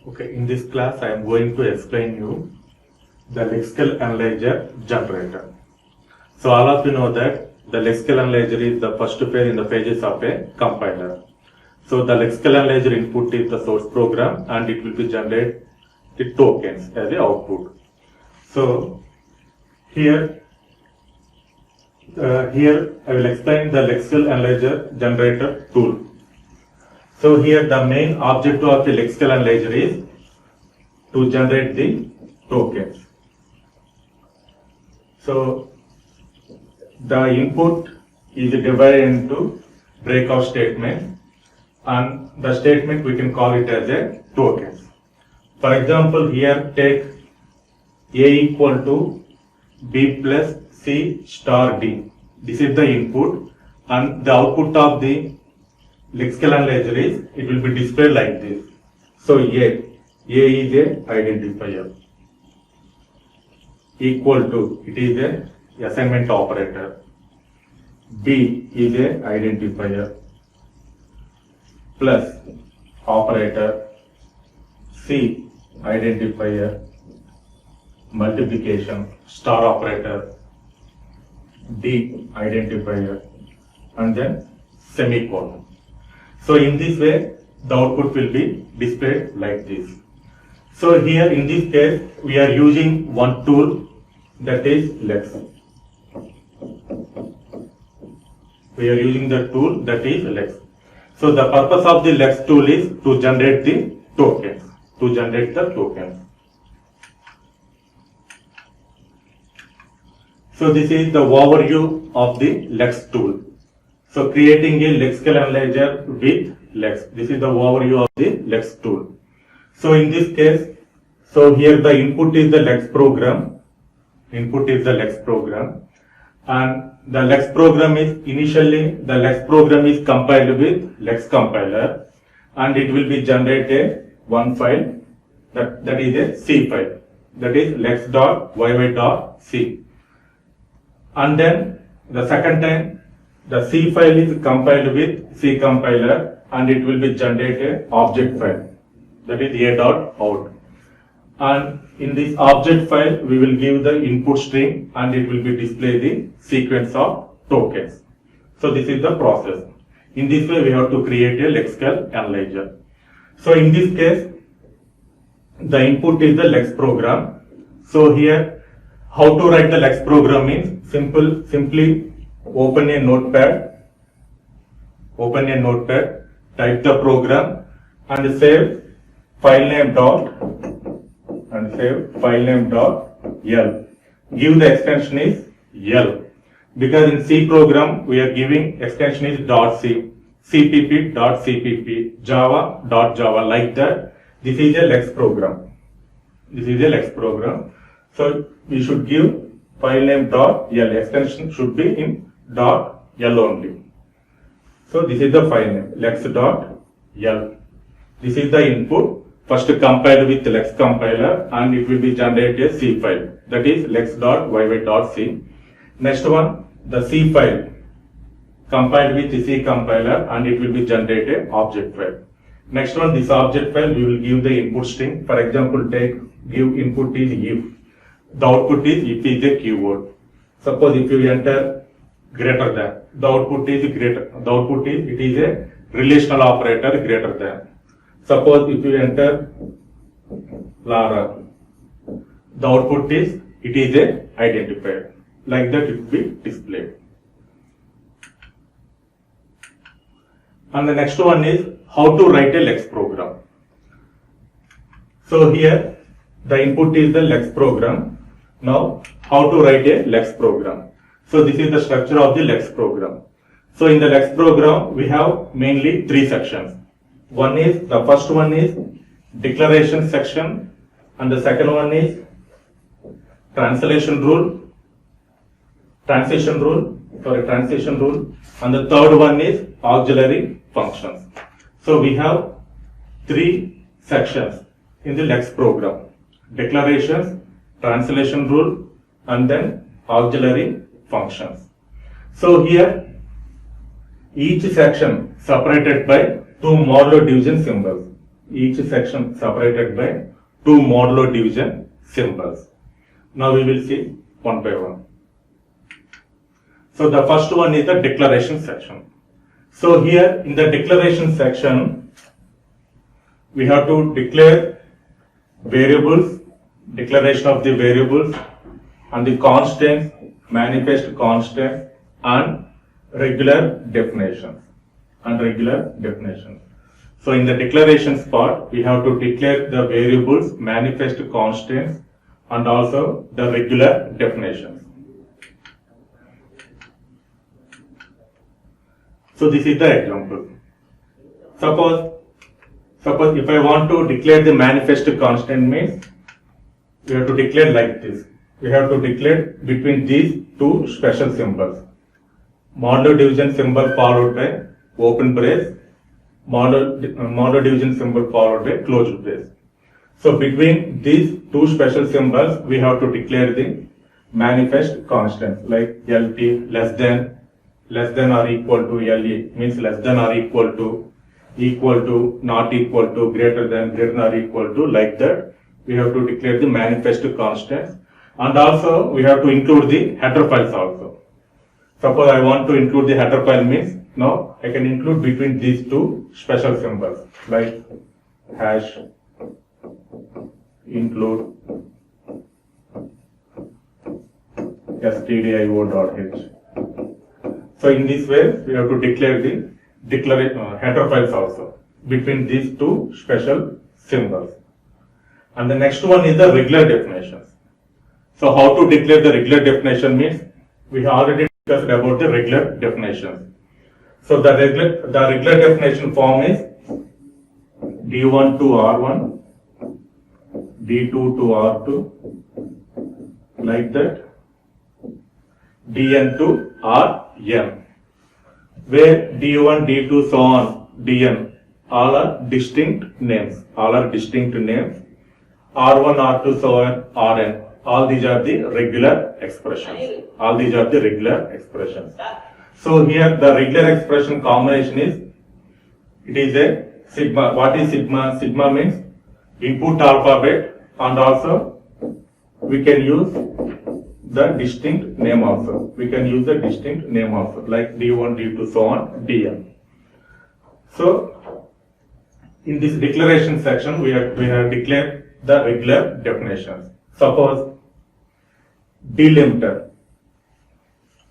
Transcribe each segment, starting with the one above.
Okay, in this class I am going to explain you the lexical analyzer generator. So all of you know that the lexical analyzer is the first phase in the phases of a compiler. So the lexical analyzer input is the source program and it will be generate the tokens as the output. So here I will explain the lexical analyzer generator tool. So here the main objective of the lexical analyzer is to generate the tokens. So the input is divided into breakout statement, and the statement we can call it as a tokens. For example, here take A equal to B plus C star D. This is the input, and the output of the lexical analyzer is, it will be displayed like this. So A is a identifier, equal to, it is a assignment operator. B is a identifier, plus operator. C identifier, multiplication, star operator. D identifier, and then semicolon. So in this way the output will be displayed like this. So here in this case we are using one tool, that is lex. We are using the tool that is lex. So the purpose of the lex tool is to generate the tokens. So this is the overview of the lex tool. So creating a lexical analyzer with lex. This is the overview of the lex tool. So in this case, so here the input is the lex program. And the lex program is, initially the lex program is compiled with lex compiler, and it will be generated one file, that is a C file, that is lex.yy.c. And then the second time the C file is compiled with C compiler, and it will be generated object file, that is a.out. And in this object file we will give the input string, and it will be display the sequence of tokens. So this is the process. In this way we have to create a lexical analyzer. So in this case the input is the lex program. So here how to write the lex program means simply open a notepad, type the program and save filename dot L. Give the extension is L, because in C program we are giving extension is .c, cpp.cpp, java.java, like that. This is a lex program. So we should give filename .l, extension should be in .l only. So this is the file name, lex.l. This is the input. First compiled with lex compiler, and it will be generated a C file, that is lex.yy.c. Next one, the C file compiled with the C compiler, and it will be generated object file. Next one, this object file we will give the input string. For example, give input is if. The output is if is a keyword. Suppose if you enter greater than, the output is it is a relational operator greater than. Suppose if you enter Lara, the output is, it is a identifier. Like that it will be displayed. And the next one is how to write a lex program. So here the input is the lex program. Now how to write a lex program. So this is the structure of the lex program. So in the lex program we have mainly three sections. The first one is declaration section, and the second one is transition rule, and the third one is auxiliary functions. So we have three sections in the lex program: declarations, translation rule, and then auxiliary functions. So here each section separated by two modulo division symbols. each section separated by two modulo division symbols. Now we will see one by one. So the first one is the declaration section. So here in the declaration section, we have to declare variables, declaration of the variables, and the constants, manifest constants, and regular definitions. So in the declarations part, we have to declare the variables, manifest constants, and also the regular definitions. So this is the example. Suppose if I want to declare the manifest constant means, we have to declare like this. We have to declare between these two special symbols. Modulo division symbol followed by open brace, modulo division symbol followed by closed brace. So between these two special symbols, we have to declare the manifest constants like LT less than or equal to, LE means less than or equal to, not equal to, greater than or equal to, like that. We have to declare the manifest constants, and also we have to include the header files also. Suppose I want to include the header file means, now I can include between these two special symbols like hash include stdio.h. So in this way, we have to declare the header files also between these two special symbols. And the next one is the regular definitions. So how to declare the regular definition means, we have already discussed about the regular definitions. So the regular definition form is D1 to R1, D2 to R2, like that, Dn to Rn, where D1, D2, so on, Dn, all are distinct names. R1, R2, so on, Rn. All these are the regular expressions. So here the regular expression combination is, it is a sigma. What is sigma? Sigma means input alphabet, and also we can use the distinct name also. Like D1, D2, so on, Dn. So in this declaration section, we have declared the regular definitions. Suppose delimiter.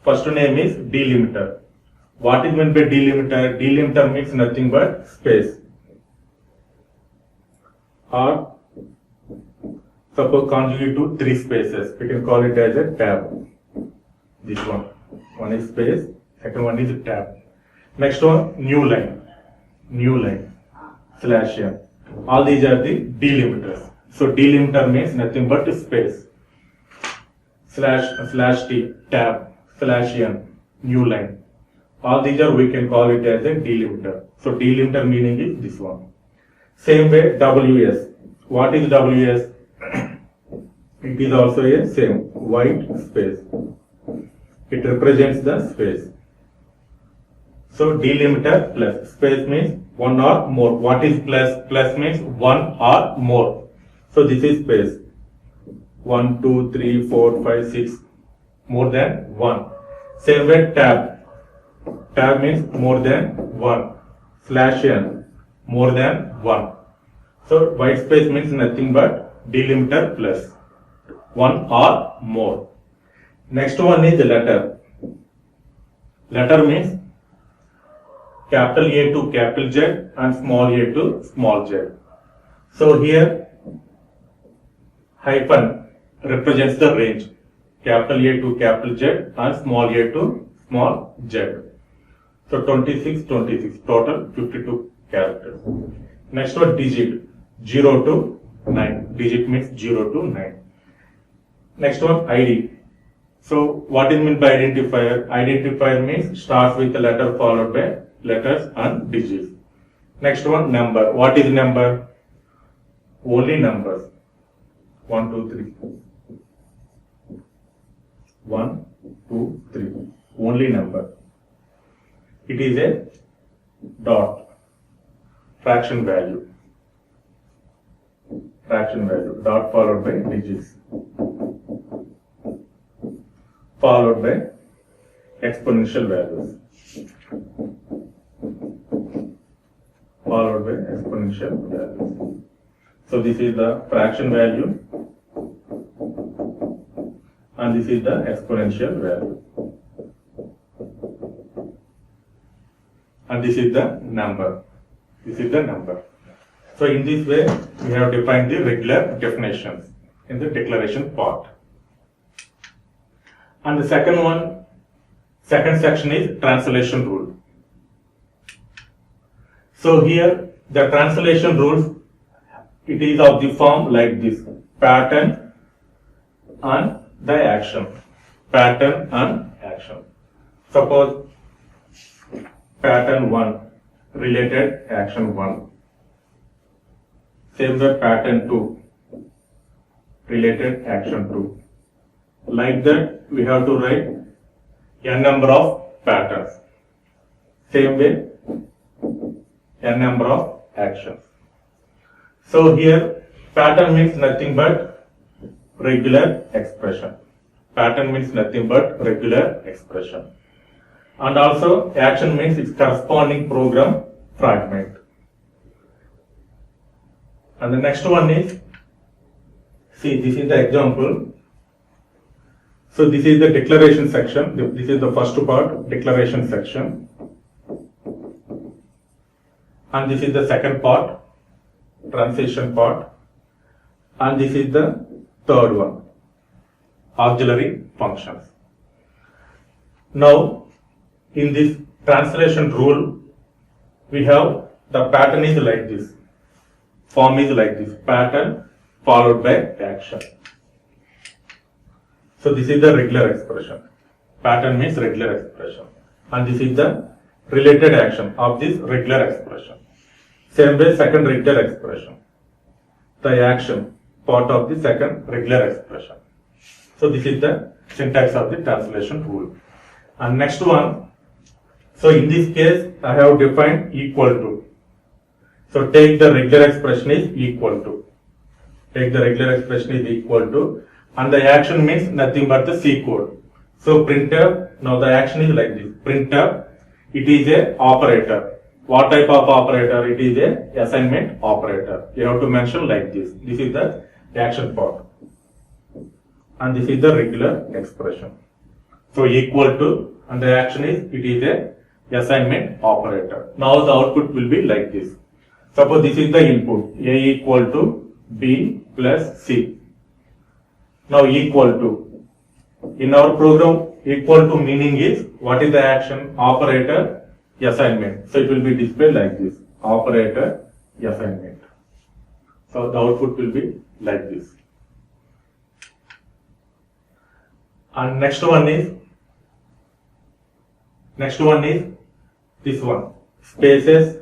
First name is delimiter. What is meant by delimiter? Delimiter means nothing but space. Or suppose conjugate to three spaces, we can call it as a tab. This one is space, second one is a tab. Next one, new line, /n. All these are the delimiters. So delimiter means nothing but space. /t, tab, /n, new line. All these are, we can call it as a delimiter. So delimiter meaning is this one. Same way, WS. What is WS? It is also a same white space. It represents the space. So delimiter plus space means one or more. What is plus? Plus means one or more. So this is space. 1, 2, 3, 4, 5, 6. More than one. Same way tab. Tab means more than one. /n, more than one. So white space means nothing but delimiter plus one or more. Next one is letter. Letter means capital A to capital Z and small a to small z. So here hyphen represents the range. Capital A to capital Z and small a to small z. So 26, total 52 characters. Next one, digit, 0 to 9. Digit means 0 to 9. Next one, ID. So what is meant by identifier? Identifier means starts with the letter followed by letters and digits. Next one, number. What is number? Only numbers. 1, 2, 3. 1, 2, 3. Only number. It is a dot, fraction value. fraction value, dot followed by digits, followed by exponential values, followed by exponential values. So this is the fraction value and this is the exponential value. And this is the number. This is the number. So in this way, we have defined the regular definitions in the declaration part. And the second section is translation rule. So here, the translation rules, it is of the form like this: pattern and the action. Pattern and action. Suppose pattern 1, related action 1. Same way pattern 2, related action 2. Like that, we have to write n number of patterns. Same way, n number of actions. So here, pattern means nothing but regular expression. Pattern means nothing but regular expression. And also, action means its corresponding program fragment. And the next one is, see, this is the example. So this is the declaration section. This is the first part, declaration section. And this is the second part, transition part. And this is the third one, auxiliary functions. Now, in this translation rule, we have the pattern is like this. Form is like this: pattern followed by action. So this is the regular expression. Pattern means regular expression. And this is the related action of this regular expression. Same way, second regular expression. The action part of the second regular expression. So this is the syntax of the translation rule. And next one, so in this case, I have defined equal to. So take the regular expression is equal to. Take the regular expression is equal to. And the action means nothing but the C code. So printf, now the action is like this. Printf, it is a operator. What type of operator? It is a assignment operator. You have to mention like this. This is the action part. And this is the regular expression. So equal to, and the action is, it is a assignment operator. Now the output will be like this. Suppose this is the input, A equal to B plus C. Now equal to. In our program, equal to meaning is, what is the action? Operator, assignment. So it will be displayed like this. Operator, assignment. So the output will be like this. And next one is this one, spaces,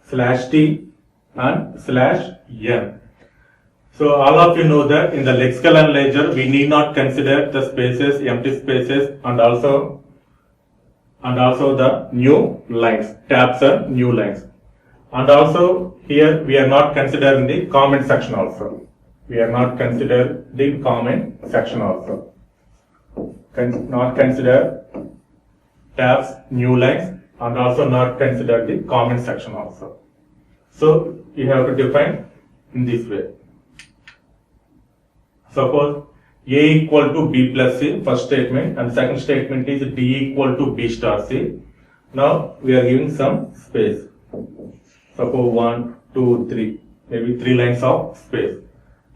/t and /n. So all of you know that in the lexical analyzer we need not consider the spaces, empty spaces, and also the new lines, tabs and new lines. And also here we are not considering the comment section also. We are not consider the comment section also. Not consider tabs, new lines, and also not consider the comment section also. So you have to define in this way. Suppose A equal to B plus C, first statement, and second statement is D equal to B star C. Now we are giving some space. Suppose 1, 2, 3, maybe 3 lines of space.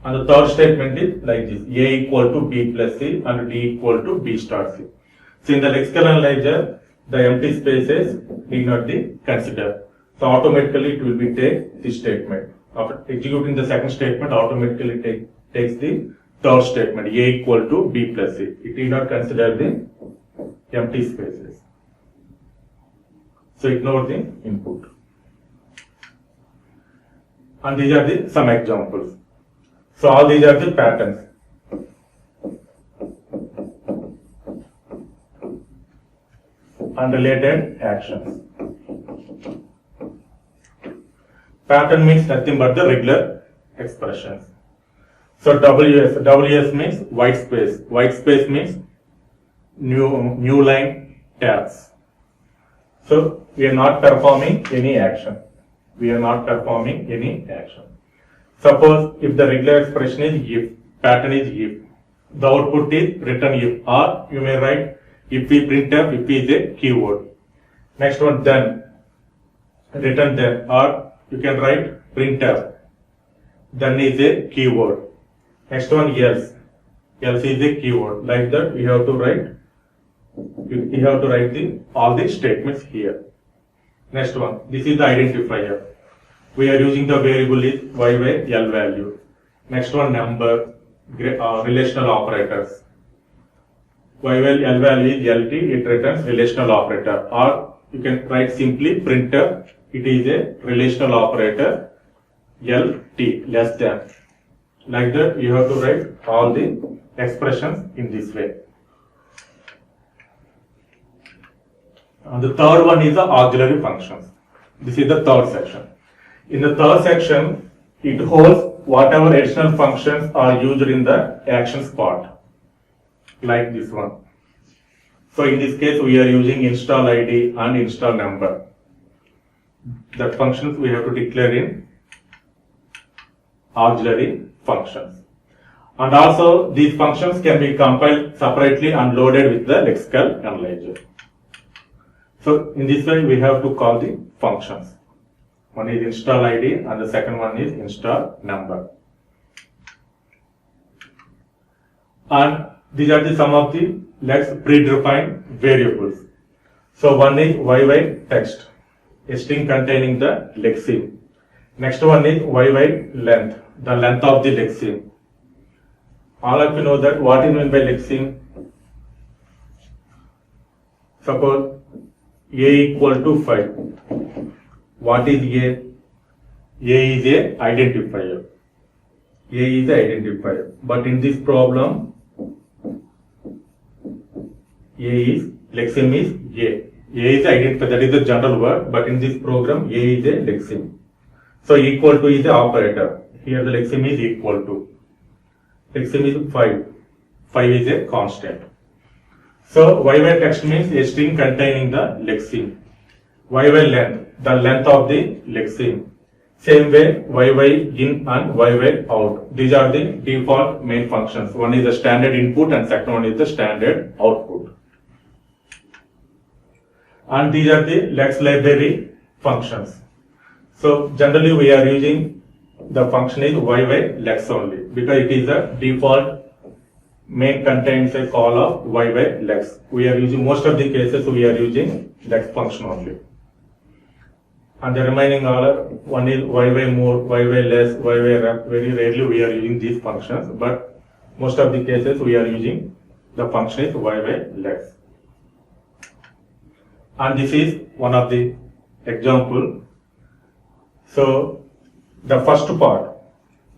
And the third statement is like this: A equal to B plus C and D equal to B star C. So in the lexical analyzer, the empty spaces need not be considered. So automatically it will be take this statement. After executing the second statement, automatically takes the third statement, A equal to B plus C. It need not consider the empty spaces. So ignore the input. And these are the some examples. So all these are the patterns. And related actions. Pattern means nothing but the regular expressions. So WS means white space. White space means new line tabs. So we are not performing any action. We are not performing any action. Suppose if the regular expression is if, pattern is if, the output is return if, or you may write if we printf, if is a keyword. Next one then, return then, or you can write printf, then is a keyword. Next one else, else is a keyword. Like that we have to write, all the statements here. Next one, this is the identifier. We are using the variable is y value. Next one number, relational operators. Y value is LT, it returns relational operator, or you can write simply printf, it is a relational operator LT, less than. Like that you have to write all the expressions in this way. And the third one is the auxiliary functions. This is the third section. In the third section, it holds whatever additional functions are used in the actions part, like this one. So in this case, we are using install ID and install number. The functions we have to declare in auxiliary functions. And also, these functions can be compiled separately and loaded with the lexical analyzer. So in this way, we have to call the functions. One is install ID and the second one is install number. And these are the some of the predefined variables. So one is YY text, a string containing the lexeme. Next one is YY length, the length of the lexeme. All of you know that what is meant by lexeme. Suppose A equal to 5. What is A? A is a identifier. A is the identifier. But in this problem, lexeme is A. A is the identifier, that is the general word, but in this program, A is a lexeme. So equal to is the operator. Here the lexeme is equal to. Lexeme is 5. 5 is a constant. So YY text means a string containing the lexeme. YY length, the length of the lexeme. Same way YY in and YY out. These are the default main functions. One is the standard input and second one is the standard output. And these are the lex library functions. So generally we are using the function is YY lex only because it is the default main contains a call of YY lex. We are using most of the cases we are using lex function only. And the remaining all one is YY more, YY less, YY rep. Very rarely we are using these functions, but most of the cases we are using the function is YY lex. And this is one of the example. So the first part,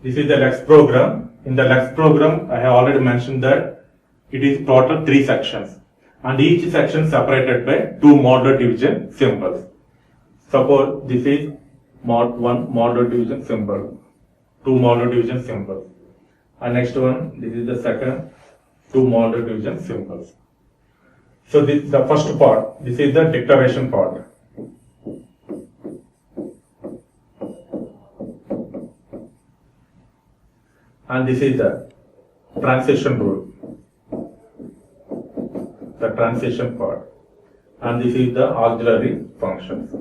this is the lex program. In the lex program, I have already mentioned that it is total 3 sections, and each section separated by 2 modular division symbols. Suppose this is mod 1 modular division symbol, 2 modular division symbols, and next one, this is the second 2 modular division symbols. So this is the first part. This is the declaration part. And this is the transition rule, the transition part. And this is the auxiliary functions.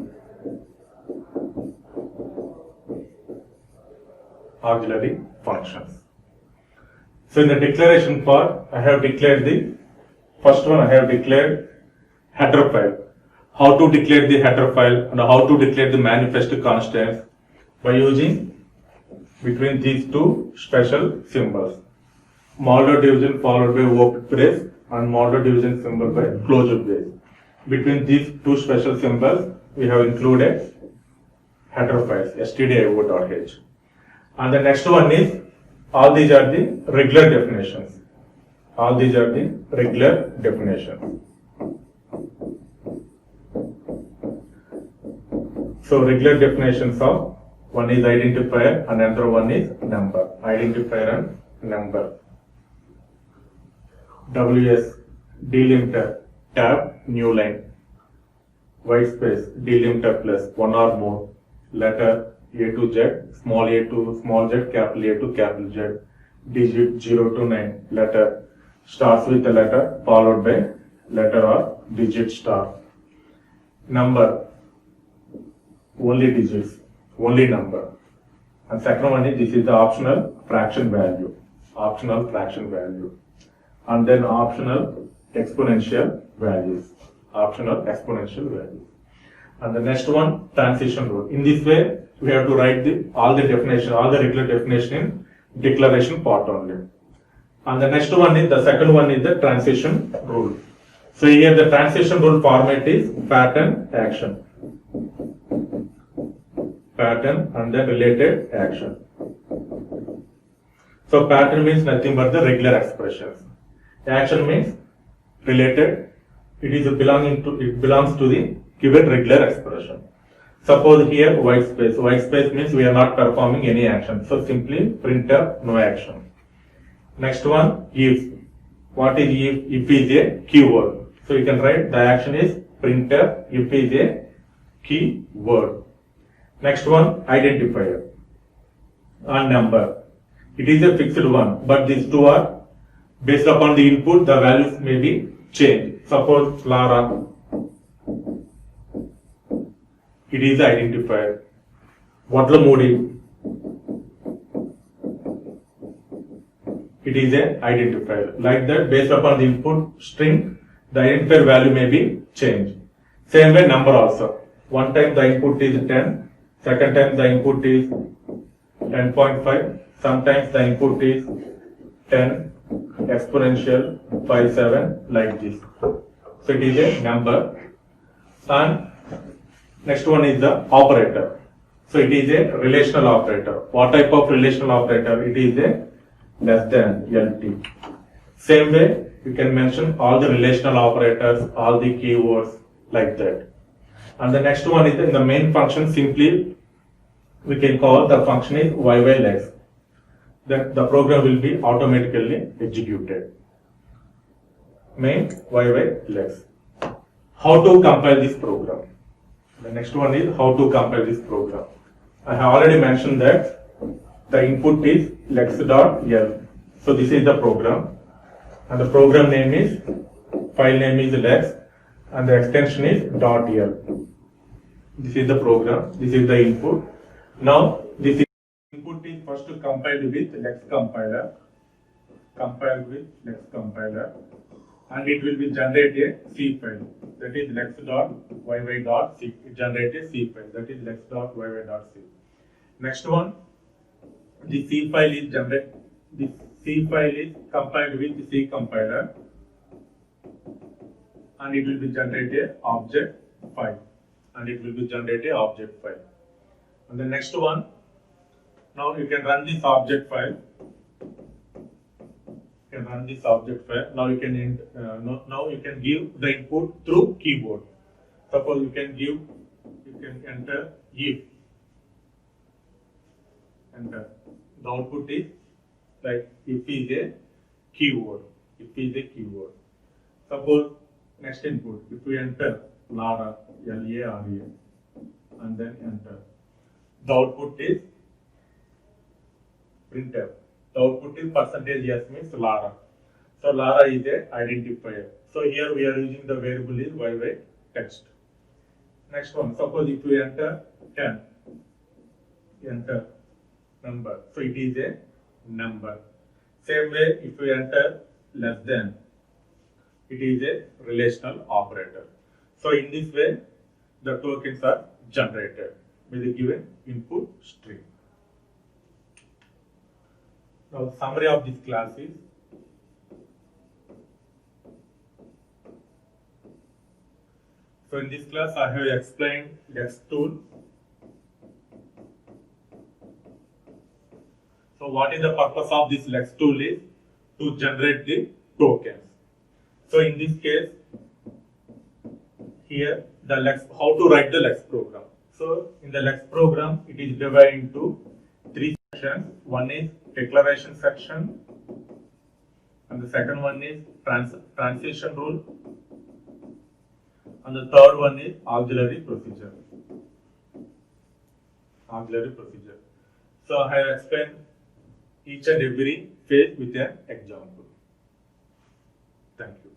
Auxiliary functions. So in the declaration part, I have declared the first one. I have declared header file. How to declare the header file and how to declare the manifest constants by using between these 2 special symbols. Modular division followed by open brace and modular division symbol by closed brace. Between these 2 special symbols, we have included header files, stdio.h. And the next one is, all these are the regular definitions. All these are the regular definitions. So regular definitions of One is identifier and another one is number. Identifier and number. WS delimiter tab new line. White space delimiter plus one or more letter A to Z, small a to small z, capital A to capital Z, digit 0 to 9, letter starts with the letter followed by letter or digit star. Number, only digits, only number. And second one is, this is the optional fraction value, optional fraction value. And then optional exponential values, optional exponential values. And the next one, transition rule. In this way, we have to write all the definition, all the regular definition in declaration part only. And the next one is, the second one is the transition rule. So here the transition rule format is pattern, action. Pattern and then related action. So pattern means nothing but the regular expressions. Action means related. It belongs to the given regular expression. Suppose here white space. White space means we are not performing any action. So simply printf no action. Next one, if. What is if? If is a keyword. So you can write the action is printf if is a keyword. Next one, identifier and number. It is a fixed one, but these two are based upon the input, the values may be changed. Suppose Lara, it is the identifier. Vatlamudi, it is a identifier. Like that, based upon the input string, the identifier value may be changed. Same way number also. One time the input is 10, second time the input is 10.5, sometimes the input is 10, exponential 5, 7, like this. So it is a number. And next one is the operator. So it is a relational operator. What type of relational operator? It is a less than LT. Same way, you can mention all the relational operators, all the keywords like that. And the next one is in the main function, simply we can call the function is y/lex. Then the program will be automatically executed. Main y/lex. How to compile this program? The next one is how to compile this program. I have already mentioned that the input is lex.l. So this is the program. And the program name is, file name is lex, and the extension is .l. This is the program, this is the input. Now, this input is first compiled with lex compiler, and it will be generate a C file, that is lex.yy.c. It generate a C file, that is lex.yy.c. Next one, the C file is generated. The C file is compiled with C compiler, and it will be generated object file, and the next one, now you can run this object file. Now you can give the input through keyboard. Suppose you can enter if. Enter. The output is like if is a keyword. Suppose next input, if we enter Lara, Lara, and then enter, the output is printf. The output is %s means Lara. So Lara is a identifier. So here we are using the variable is y text. Next one, suppose if we enter 10, enter number. So it is a number. Same way, if we enter less than, it is a relational operator. So in this way, the tokens are generated with the given input string. Now, summary of this class is, so in this class I have explained lex tool. So what is the purpose of this lex tool is to generate the tokens. So in this case, here the lex, how to write the lex program. So in the Lex program, it is divided into three sections. One is declaration section, and the second one is transition rule, and the third one is auxiliary procedure. Auxiliary procedure. So I have explained each and every phase with an example. Thank you.